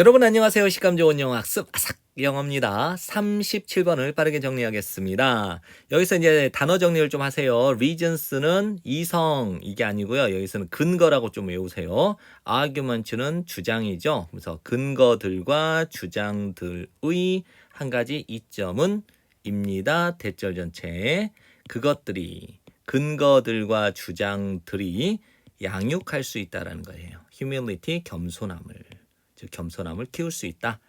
여러분 안녕하세요. 식감 좋은 영어 학습 아삭 영어입니다. 37번을 빠르게 정리하겠습니다. 여기서 이제 단어 정리를 좀 하세요. reasons는 이성 이게 아니고요. 여기서는 근거라고 좀 외우세요. arguments는 주장이죠. 그래서 근거들과 주장들의 한 가지 이점은 입니다. 대절 전체 그것들이 근거들과 주장들이 양육할 수 있다라는 거예요. humility 겸손함을. 즉 겸손함을 키울 수 있다.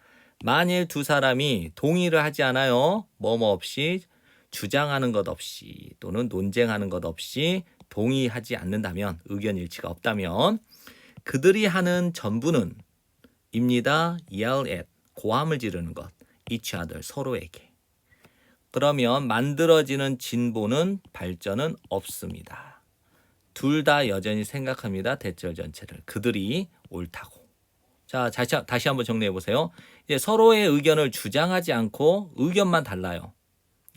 만일 두 사람이 동의를 하지 않아요. 뭐뭐 없이 주장하는 것 없이 또는 논쟁하는 것 없이 동의하지 않는다면 의견 일치가 없다면 그들이 하는 전부는 입니다. yell at 고함을 지르는 것 each other 서로에게. 그러면 만들어지는 진보는 발전은 없습니다. 둘 다 여전히 생각합니다. 대절 전체를. 그들이 옳다고. 자, 다시 한번 정리해 보세요. 이제 서로의 의견을 주장하지 않고 의견만 달라요.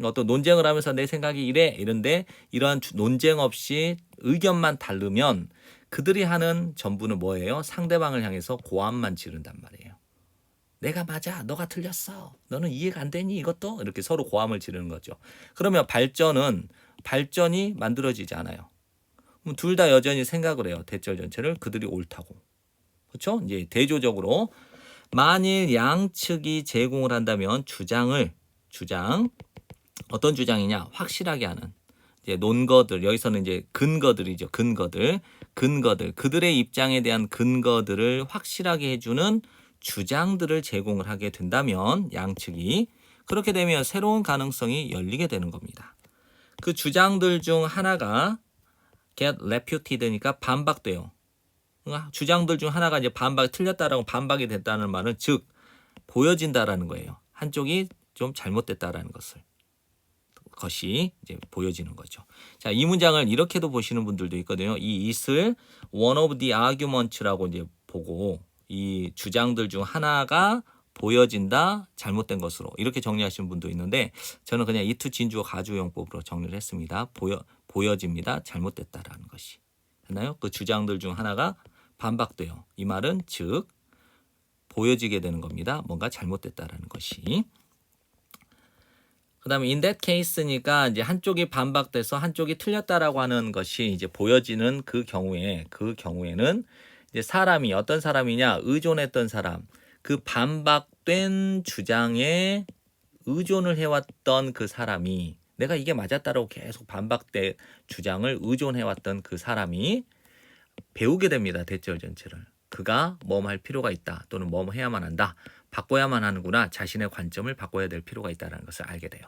어떤 논쟁을 하면서 내 생각이 이래 이런데 이러한 논쟁 없이 의견만 다르면 그들이 하는 전부는 뭐예요? 상대방을 향해서 고함만 지른단 말이에요. 내가 맞아, 너가 틀렸어. 너는 이해가 안 되니 이것도? 이렇게 서로 고함을 지르는 거죠. 그러면 발전이 만들어지지 않아요. 둘 다 여전히 생각을 해요. 대절 전체를 그들이 옳다고. 그렇죠? 이제 대조적으로 만일 양측이 제공을 한다면 어떤 주장이냐 확실하게 하는 이제 논거들 여기서는 이제 근거들이죠. 근거들 그들의 입장에 대한 근거들을 확실하게 해주는 주장들을 제공을 하게 된다면 양측이 그렇게 되면 새로운 가능성이 열리게 되는 겁니다. 그 주장들 중 하나가 get refuted니까 반박돼요. 주장들 중 하나가 이제 틀렸다라고 반박이 됐다는 말은 즉 보여진다라는 거예요. 한쪽이 좀 잘못됐다라는 것이 이제 보여지는 거죠. 자, 이 문장을 이렇게도 보시는 분들도 있거든요. 이 it을 one of the arguments라고 이제 보고 이 주장들 중 하나가 보여진다, 잘못된 것으로 이렇게 정리하시는 분도 있는데 저는 그냥 it 진주어 가주용법으로 정리를 했습니다. 보여집니다, 잘못됐다라는 것이. 됐나요? 그 주장들 중 하나가 반박돼요. 이 말은 즉 보여지게 되는 겁니다. 뭔가 잘못됐다라는 것이. 그다음에 in that case니까 이제 한쪽이 반박돼서 한쪽이 틀렸다라고 하는 것이 이제 보여지는 그 경우에는 이제 어떤 사람이냐 의존했던 사람 그 반박된 주장에 의존을 해왔던 그 사람이 내가 이게 맞았다라고 계속 반박된 주장을 의존해왔던 그 사람이 배우게 됩니다. 대절 전체를. 그가 뭐뭐 할 필요가 있다. 또는 뭐뭐 해야만 한다. 바꿔야만 하는구나. 자신의 관점을 바꿔야 될 필요가 있다는 것을 알게 돼요.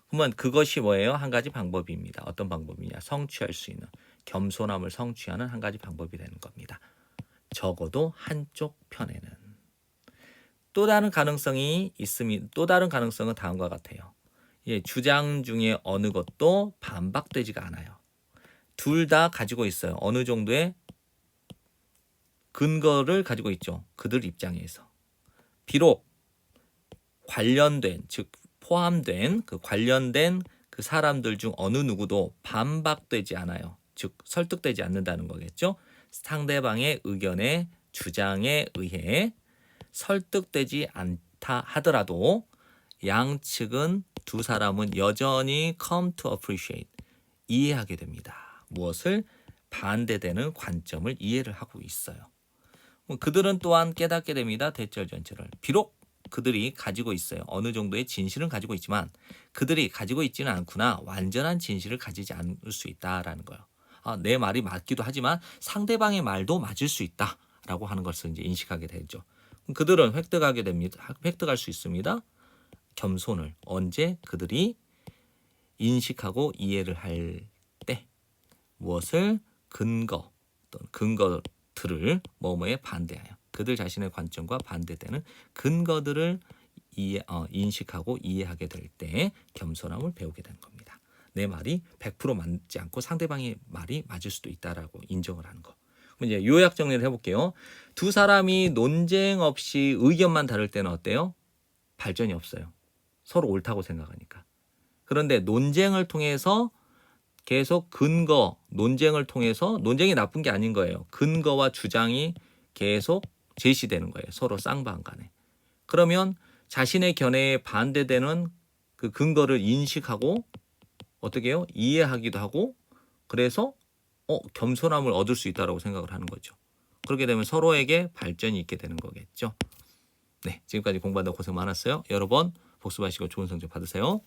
그러면 그것이 뭐예요? 한 가지 방법입니다. 어떤 방법이냐? 성취할 수 있는 겸손함을 성취하는 한 가지 방법이 되는 겁니다. 적어도 한쪽 편에는. 또 다른 가능성은 다음과 같아요. 주장 중에 어느 것도 반박되지가 않아요. 둘 다 가지고 있어요. 어느 정도의 근거를 가지고 있죠. 그들 입장에서. 비록 포함된 그 사람들 중 어느 누구도 반박되지 않아요. 즉 설득되지 않는다는 거겠죠. 상대방의 의견에 주장에 의해 설득되지 않다 하더라도 양측은 두 사람은 여전히 come to appreciate 이해하게 됩니다. 무엇을 반대되는 관점을 이해를 하고 있어요. 그들은 또한 깨닫게 됩니다. 대절 전체를. 비록 그들이 가지고 있어요. 어느 정도의 진실은 가지고 있지만 그들이 가지고 있지는 않구나. 완전한 진실을 가지지 않을 수 있다라는 거예요. 내 말이 맞기도 하지만 상대방의 말도 맞을 수 있다라고 하는 것을 이제 인식하게 되죠. 그들은 획득할 수 있습니다. 겸손을 언제 그들이 인식하고 이해를 할 때 무엇을 근거들을 뭐뭐에 반대하여 그들 자신의 관점과 반대되는 근거들을 인식하고 이해하게 될 때 겸손함을 배우게 되는 겁니다. 내 말이 100% 맞지 않고 상대방의 말이 맞을 수도 있다라고 인정을 하는 거. 그럼 이제 요약 정리를 해볼게요. 두 사람이 논쟁 없이 의견만 다를 때는 어때요? 발전이 없어요. 서로 옳다고 생각하니까. 그런데 논쟁을 통해서 계속 논쟁이 나쁜 게 아닌 거예요. 근거와 주장이 계속 제시되는 거예요. 서로 쌍방 간에. 그러면 자신의 견해에 반대되는 그 근거를 인식하고 어떻게 해요? 이해하기도 하고 그래서 겸손함을 얻을 수 있다라고 생각을 하는 거죠. 그렇게 되면 서로에게 발전이 있게 되는 거겠죠. 네, 지금까지 공부한다고 고생 많았어요. 여러 번 복습하시고 좋은 성적 받으세요.